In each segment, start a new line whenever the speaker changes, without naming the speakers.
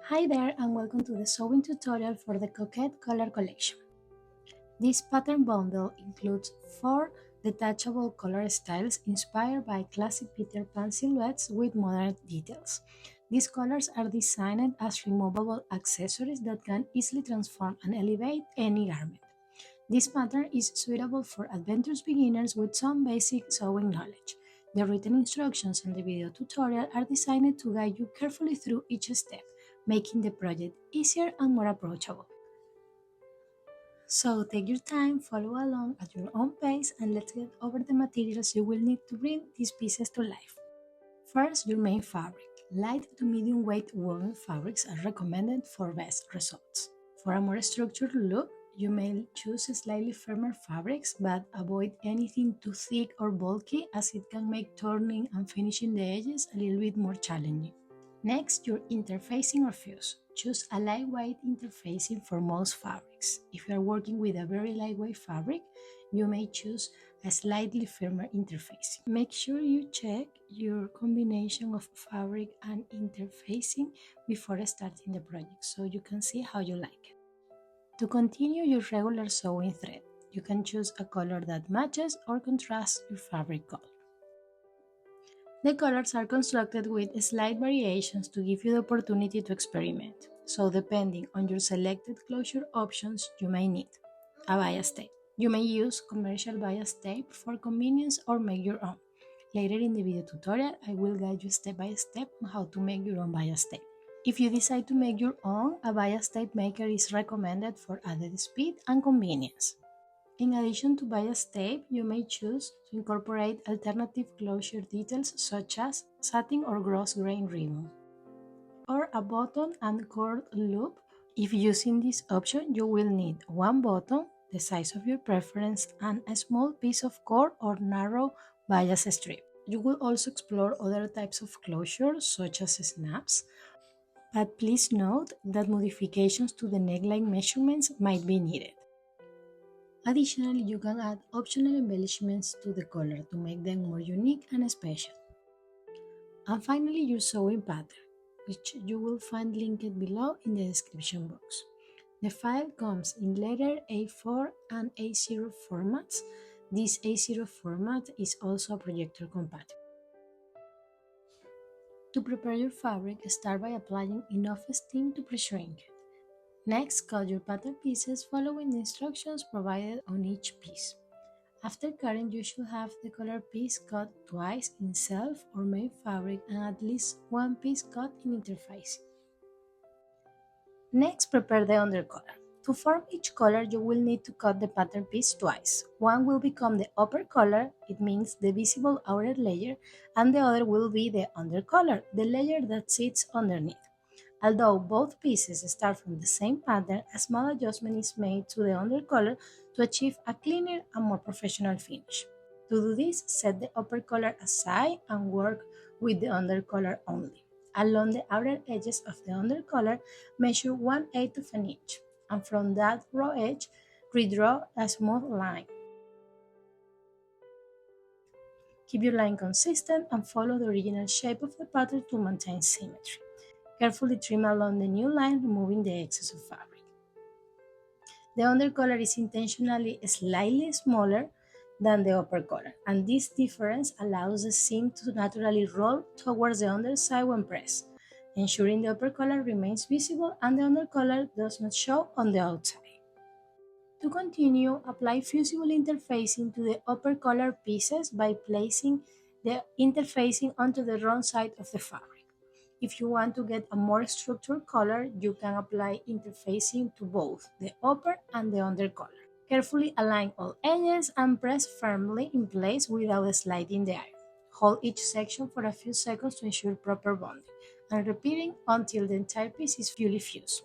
Hi there and welcome to the sewing tutorial for the Coquette color collection. This pattern bundle includes 4 detachable color styles inspired by classic Peter Pan silhouettes with modern details. These colors are designed as removable accessories that can easily transform and elevate any garment. This pattern is suitable for adventurous beginners with some basic sewing knowledge. The written instructions and the video tutorial are designed to guide you carefully through each step, making the project easier and more approachable. So take your time, follow along at your own pace, and let's get over the materials you will need to bring these pieces to life. First, your main fabric. Light to medium weight woven fabrics are recommended for best results. For a more structured look, you may choose slightly firmer fabrics, but avoid anything too thick or bulky as it can make turning and finishing the edges a little bit more challenging. Next, your interfacing or fuse. Choose a lightweight interfacing for most fabrics. If you are working with a very lightweight fabric, you may choose a slightly firmer interfacing. Make sure you check your combination of fabric and interfacing before starting the project so you can see how you like it. To continue your regular sewing thread, you can choose a color that matches or contrasts your fabric color. The colors are constructed with slight variations to give you the opportunity to experiment. So depending on your selected closure options, you may need a bias tape. You may use commercial bias tape for convenience or make your own. Later in the video tutorial, I will guide you step by step on how to make your own bias tape. If you decide to make your own, a bias tape maker is recommended for added speed and convenience. In addition to bias tape, you may choose to incorporate alternative closure details such as satin or gross grain ribbon, or a button and cord loop. If using this option, you will need one button, the size of your preference, and a small piece of cord or narrow bias strip. You will also explore other types of closure such as snaps, but please note that modifications to the neckline measurements might be needed. Additionally, you can add optional embellishments to the color to make them more unique and special. And finally, your sewing pattern, which you will find linked below in the description box. The file comes in letter A4 and A0 formats. This A0 format is also projector compatible. To prepare your fabric, start by applying enough steam to pre-shrink it. Next, cut your pattern pieces following the instructions provided on each piece. After cutting, you should have the color piece cut twice in self or main fabric and at least one piece cut in interfacing. Next, prepare the undercolor. To form each color, you will need to cut the pattern piece twice. One will become the upper color, it means the visible outer layer, and the other will be the undercolor, the layer that sits underneath. Although both pieces start from the same pattern, a small adjustment is made to the undercolor to achieve a cleaner and more professional finish. To do this, set the upper color aside and work with the undercolor only. Along the outer edges of the undercolor, measure 1/8 of an inch, and from that raw edge, redraw a smooth line. Keep your line consistent and follow the original shape of the pattern to maintain symmetry. Carefully trim along the new line, removing the excess of fabric. The undercolor is intentionally slightly smaller than the upper color, and this difference allows the seam to naturally roll towards the underside when pressed, ensuring the upper color remains visible and the undercolor does not show on the outside. To continue, apply fusible interfacing to the upper color pieces by placing the interfacing onto the wrong side of the fabric. If you want to get a more structured color, you can apply interfacing to both the upper and the under color. Carefully align all edges and press firmly in place without sliding the iron. Hold each section for a few seconds to ensure proper bonding, and repeating until the entire piece is fully fused.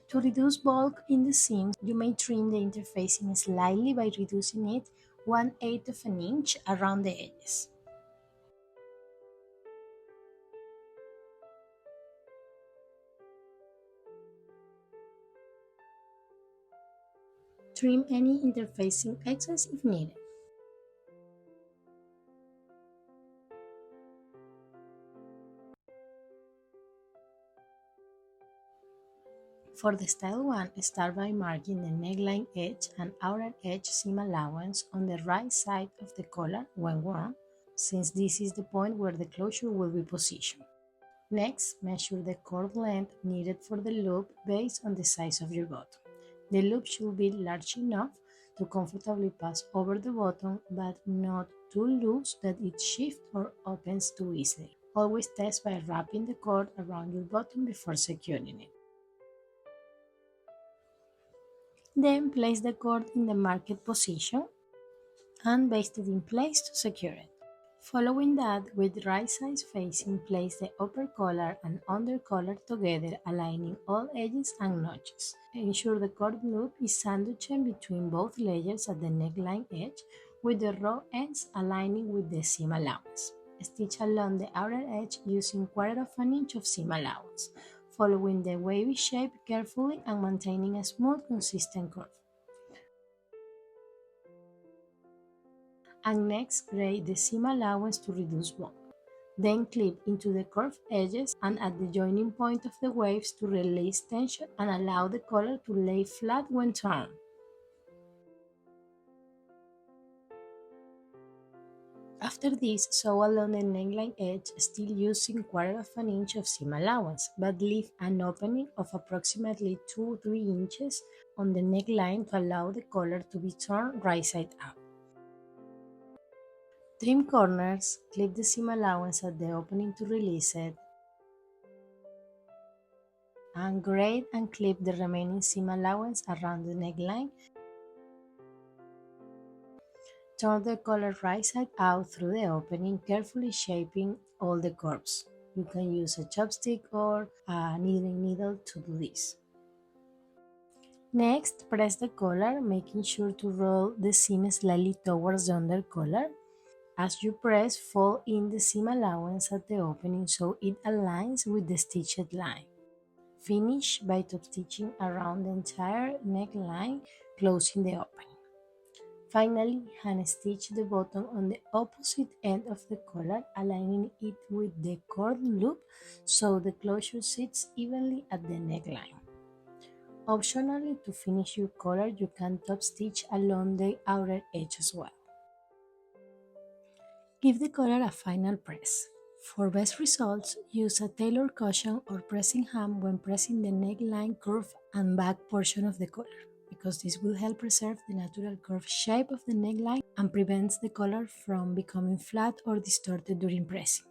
To reduce bulk in the seams, you may trim the interfacing slightly by reducing it 1/8 of an inch around the edges. Trim any interfacing excess if needed. For the style 1, start by marking the neckline edge and outer edge seam allowance on the right side of the collar when worn, since this is the point where the closure will be positioned. Next, measure the cord length needed for the loop based on the size of your bottom. The loop should be large enough to comfortably pass over the bottom, but not too loose that it shifts or opens too easily. Always test by wrapping the cord around your bottom before securing it. Then place the cord in the marked position and baste it in place to secure it. Following that, with right sides facing, place the upper collar and under collar together, aligning all edges and notches. Ensure the cord loop is sandwiched between both layers at the neckline edge, with the raw ends aligning with the seam allowance. Stitch along the outer edge using 1/4 inch of seam allowance, following the wavy shape carefully and maintaining a smooth, consistent curve. And next, grade the seam allowance to reduce bump. Then clip into the curved edges and at the joining point of the waves to release tension and allow the collar to lay flat when turned. After this, sew along the neckline edge, still using 1/4 inch of seam allowance, but leave an opening of approximately 2-3 inches on the neckline to allow the collar to be turned right side up. Trim corners, clip the seam allowance at the opening to release it, and grade and clip the remaining seam allowance around the neckline. Turn the collar right side out through the opening, carefully shaping all the curves. You can use a chopstick or a knitting needle to do this. Next, press the collar, making sure to roll the seam slightly towards the under collar. As you press, fold in the seam allowance at the opening so it aligns with the stitched line. Finish by top stitching around the entire neckline, closing the opening. Finally, hand stitch the bottom on the opposite end of the collar, aligning it with the cord loop so the closure sits evenly at the neckline. Optionally, to finish your collar, you can top stitch along the outer edge as well. Give the collar a final press. For best results, use a tailor cushion or pressing hand when pressing the neckline curve and back portion of the collar, because this will help preserve the natural curved shape of the neckline and prevents the collar from becoming flat or distorted during pressing.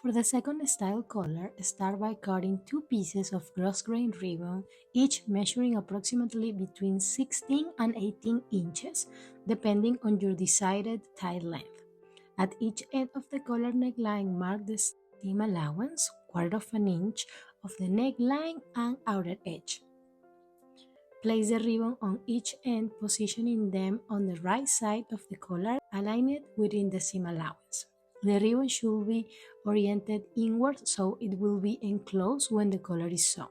For the second style collar, start by cutting 2 pieces of cross-grain ribbon, each measuring approximately between 16 and 18 inches, depending on your desired tie length. At each end of the collar neckline, mark the seam allowance, 1/4 inch of the neckline and outer edge. Place the ribbon on each end, positioning them on the right side of the collar, aligned within the seam allowance. The ribbon should be oriented inward so it will be enclosed when the collar is sewn.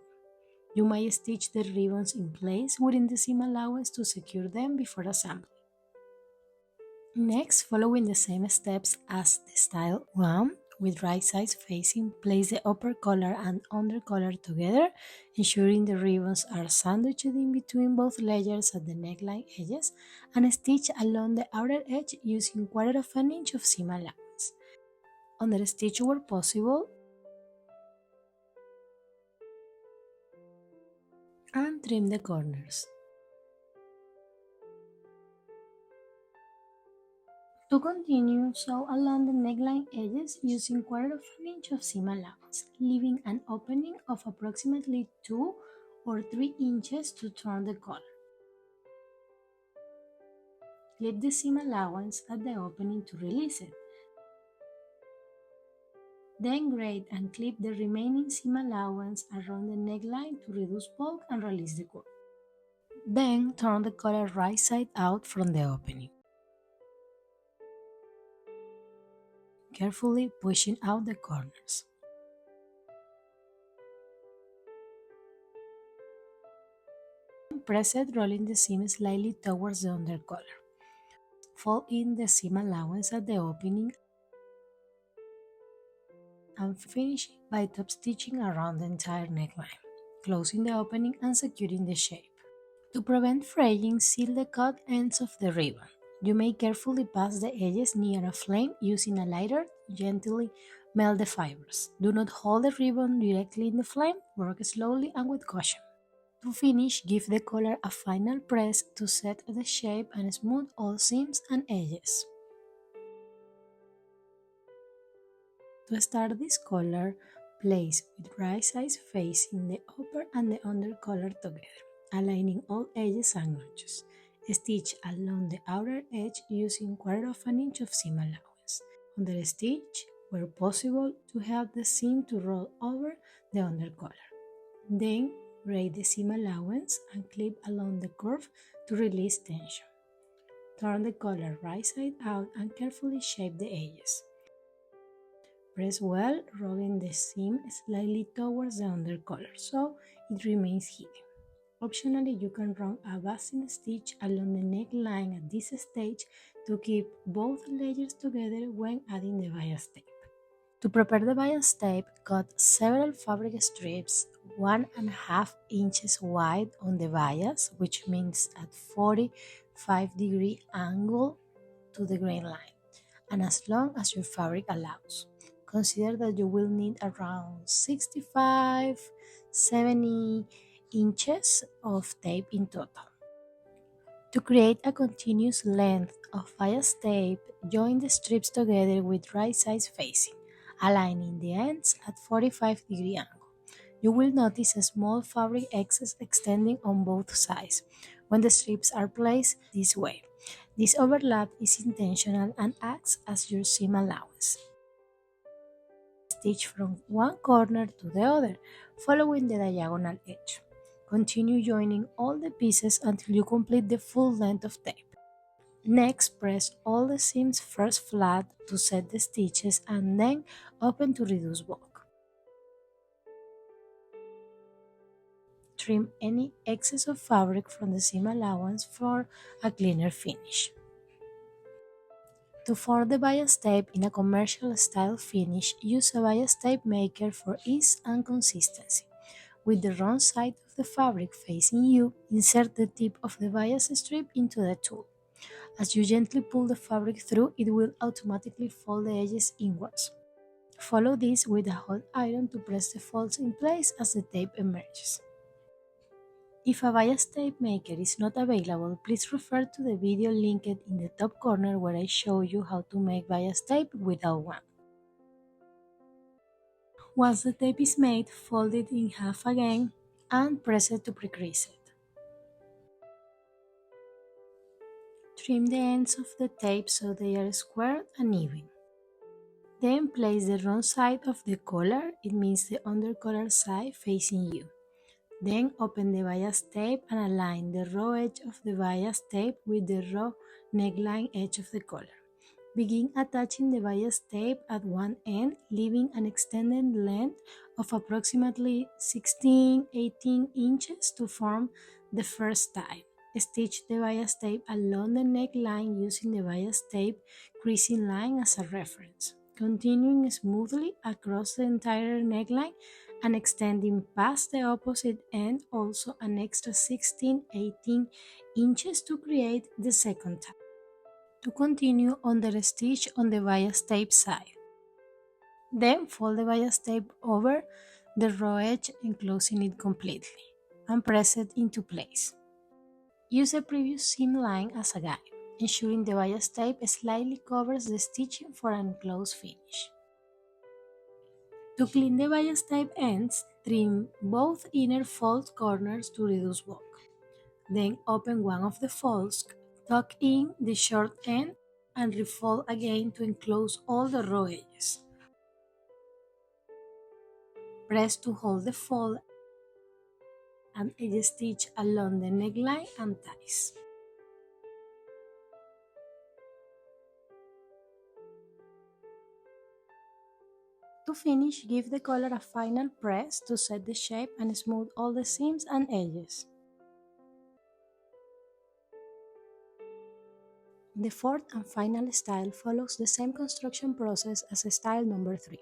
You might stitch the ribbons in place within the seam allowance to secure them before assembly. Next, following the same steps as the style 1, with right sides facing, place the upper collar and under collar together, ensuring the ribbons are sandwiched in between both layers at the neckline edges, and stitch along the outer edge using 1/4 inch of seam allowance. Understitch where possible and trim the corners. To continue, sew along the neckline edges using 1/4 inch of seam allowance, leaving an opening of approximately 2 or 3 inches to turn the collar. Clip the seam allowance at the opening to release it. Then grade and clip the remaining seam allowance around the neckline to reduce bulk and release the cord. Then turn the collar right side out from the opening, carefully pushing out the corners. Press it, rolling the seam slightly towards the under collar. Fold in the seam allowance at the opening and finishing by top stitching around the entire neckline, closing the opening and securing the shape. To prevent fraying, seal the cut ends of the ribbon. You may carefully pass the edges near a flame using a lighter to gently melt the fibers. Do not hold the ribbon directly in the flame, work slowly and with caution. To finish, give the collar a final press to set the shape and smooth all seams and edges. To start this collar, place with right sides facing the upper and the under collar together, aligning all edges and notches. Stitch along the outer edge using 1/4 inch of seam allowance. Under stitch, where possible, to help the seam to roll over the under collar. Then, braid the seam allowance and clip along the curve to release tension. Turn the collar right side out and carefully shape the edges. Press well, rolling the seam slightly towards the undercollar so it remains hidden. Optionally, you can run a basting stitch along the neckline at this stage to keep both layers together when adding the bias tape. To prepare the bias tape, cut several fabric strips 1.5 inches wide on the bias, which means at 45-degree angle to the grain line, and as long as your fabric allows. Consider that you will need around 65-70 inches of tape in total. To create a continuous length of bias tape, join the strips together with right sides facing, aligning the ends at 45-degree angle. You will notice a small fabric excess extending on both sides when the strips are placed this way. This overlap is intentional and acts as your seam allowance. Stitch from one corner to the other, following the diagonal edge. Continue joining all the pieces until you complete the full length of tape. Next, press all the seams first flat to set the stitches and then open to reduce bulk. Trim any excess of fabric from the seam allowance for a cleaner finish. To form the bias tape in a commercial style finish, use a bias tape maker for ease and consistency. With the wrong side of the fabric facing you, insert the tip of the bias strip into the tool. As you gently pull the fabric through, it will automatically fold the edges inwards. Follow this with a hot iron to press the folds in place as the tape emerges. If a bias tape maker is not available, please refer to the video linked in the top corner where I show you how to make bias tape without one. Once the tape is made, fold it in half again and press it to pre-crease it. Trim the ends of the tape so they are square and even. Then place the wrong side of the collar, it means the undercollar side facing you. Then open the bias tape and align the raw edge of the bias tape with the raw neckline edge of the collar. Begin attaching the bias tape at one end, leaving an extended length of approximately 16-18 inches to form the first tie. Stitch the bias tape along the neckline using the bias tape creasing line as a reference, continuing smoothly across the entire neckline and extending past the opposite end also an extra 16-18 inches to create the second tie. To continue, under stitch on the bias tape side. Then fold the bias tape over the raw edge enclosing it completely and press it into place. Use the previous seam line as a guide, ensuring the bias tape slightly covers the stitching for an enclosed finish. To clean the bias tape ends, trim both inner fold corners to reduce bulk. Then open one of the folds, tuck in the short end, and refold again to enclose all the raw edges. Press to hold the fold and edge stitch along the neckline and ties. To finish, give the collar a final press to set the shape and smooth all the seams and edges. The fourth and final style follows the same construction process as style number 3.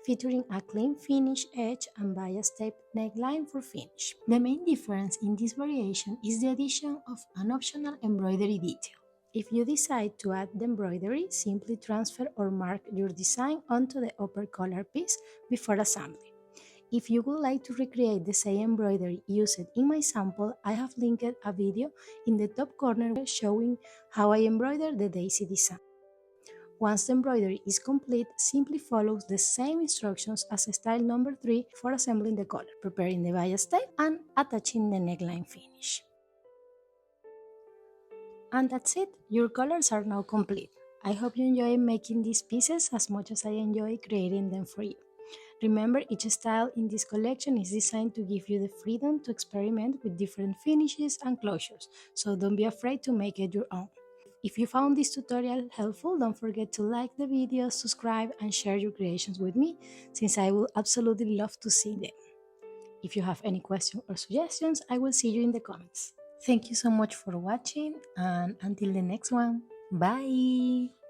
featuring a clean finish edge and bias tape neckline for finish. The main difference in this variation is the addition of an optional embroidery detail. If you decide to add the embroidery, simply transfer or mark your design onto the upper collar piece before assembly. If you would like to recreate the same embroidery used in my sample, I have linked a video in the top corner showing how I embroidered the daisy design. Once the embroidery is complete, simply follow the same instructions as style number 3 for assembling the collar, preparing the bias tape and attaching the neckline finish. And that's it, your colors are now complete. I hope you enjoy making these pieces as much as I enjoy creating them for you. Remember, each style in this collection is designed to give you the freedom to experiment with different finishes and closures, so don't be afraid to make it your own. If you found this tutorial helpful, don't forget to like the video, subscribe, and share your creations with me, since I will absolutely love to see them. If you have any questions or suggestions, I will see you in the comments. Thank you so much for watching, and until the next one, bye!